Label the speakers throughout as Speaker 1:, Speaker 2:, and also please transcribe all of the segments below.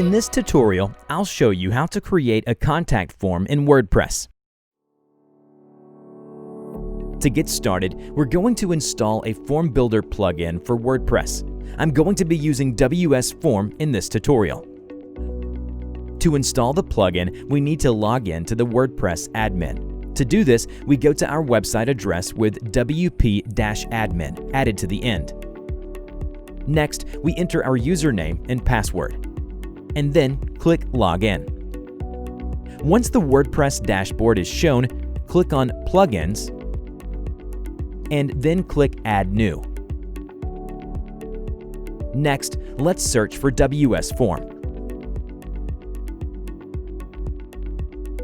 Speaker 1: In this tutorial, I'll show you how to create a contact form in WordPress. To get started, we're going to install a form builder plugin for WordPress. I'm going to be using WS Form in this tutorial. To install the plugin, we need to log in to the WordPress admin. To do this, we go to our website address with wp-admin added to the end. Next, we enter our username and password, and then click Login. Once the WordPress dashboard is shown, click on Plugins, and then click Add New. Next, let's search for WS Form.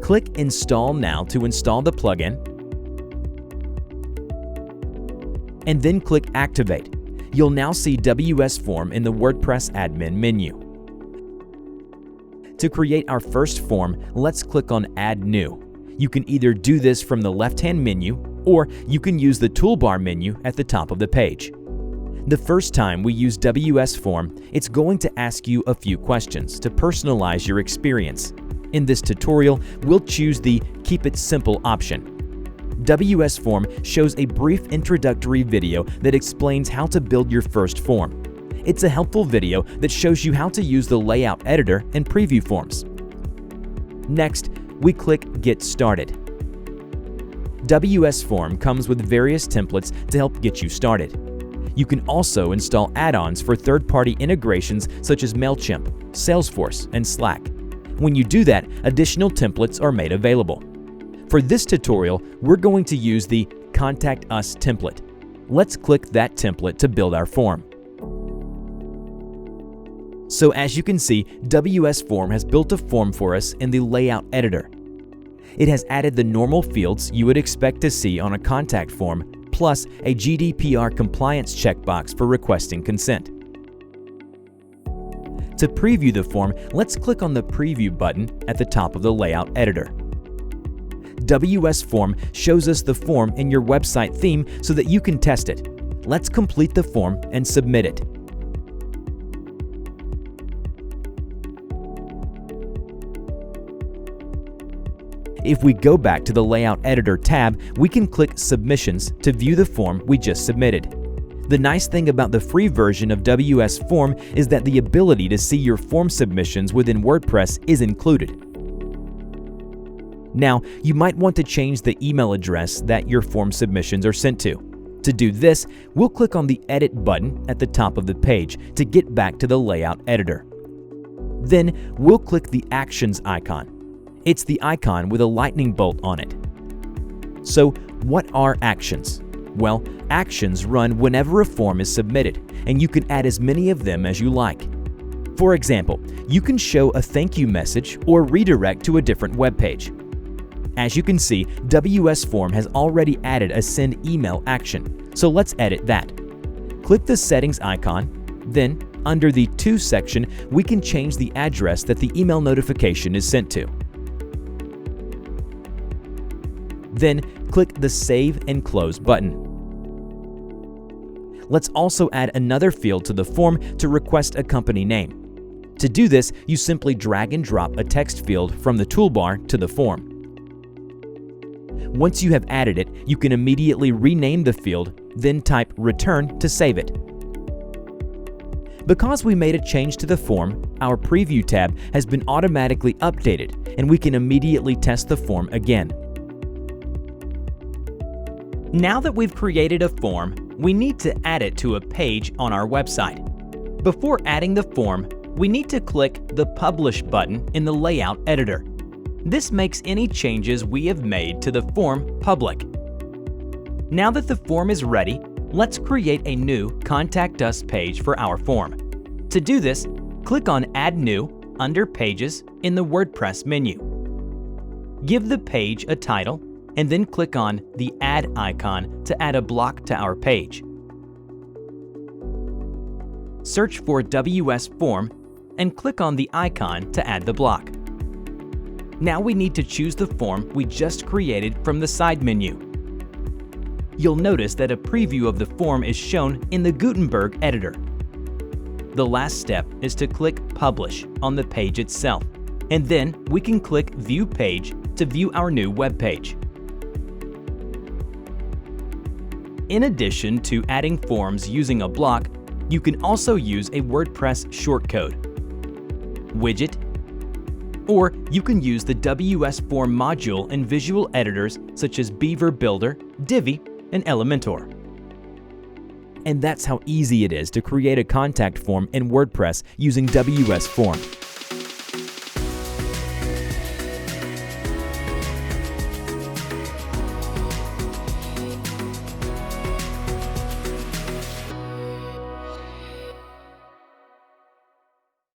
Speaker 1: Click Install Now to install the plugin, and then click Activate. You'll now see WS Form in the WordPress admin menu. To create our first form, let's click on Add New. You can either do this from the left-hand menu, or you can use the toolbar menu at the top of the page. The first time we use WS Form, it's going to ask you a few questions to personalize your experience. In this tutorial, we'll choose the Keep It Simple option. WS Form shows a brief introductory video that explains how to build your first form. It's a helpful video that shows you how to use the layout editor and preview forms. Next, we click Get Started. WS Form comes with various templates to help get you started. You can also install add-ons for third-party integrations such as MailChimp, Salesforce, and Slack. When you do that, additional templates are made available. For this tutorial, we're going to use the Contact Us template. Let's click that template to build our form. So as you can see, WS Form has built a form for us in the layout editor. It has added the normal fields you would expect to see on a contact form, plus a GDPR compliance checkbox for requesting consent. To preview the form, let's click on the Preview button at the top of the layout editor. WS Form shows us the form in your website theme so that you can test it. Let's complete the form and submit it. If we go back to the Layout Editor tab, we can click Submissions to view the form we just submitted. The nice thing about the free version of WS Form is that the ability to see your form submissions within WordPress is included. Now, you might want to change the email address that your form submissions are sent to. To do this, we'll click on the Edit button at the top of the page to get back to the Layout Editor. Then, we'll click the Actions icon. It's the icon with a lightning bolt on it. So, what are actions? Well, actions run whenever a form is submitted, and you can add as many of them as you like. For example, you can show a thank you message or redirect to a different web page. As you can see, WS Form has already added a send email action, so let's edit that. Click the settings icon, then under the To section, we can change the address that the email notification is sent to. Then click the Save and Close button. Let's also add another field to the form to request a company name. To do this, you simply drag and drop a text field from the toolbar to the form. Once you have added it, you can immediately rename the field, then type Return to save it. Because we made a change to the form, our Preview tab has been automatically updated, and we can immediately test the form again. Now that we've created a form, we need to add it to a page on our website. Before adding the form, we need to click the Publish button in the Layout Editor. This makes any changes we have made to the form public. Now that the form is ready, let's create a new Contact Us page for our form. To do this, click on Add New under Pages in the WordPress menu. Give the page a title, and then click on the Add icon to add a block to our page. Search for WS Form and click on the icon to add the block. Now we need to choose the form we just created from the side menu. You'll notice that a preview of the form is shown in the Gutenberg editor. The last step is to click Publish on the page itself, and then we can click View Page to view our new web page. In addition to adding forms using a block, you can also use a WordPress shortcode, widget, or you can use the WS Form module in visual editors such as Beaver Builder, Divi, and Elementor. And that's how easy it is to create a contact form in WordPress using WS Form.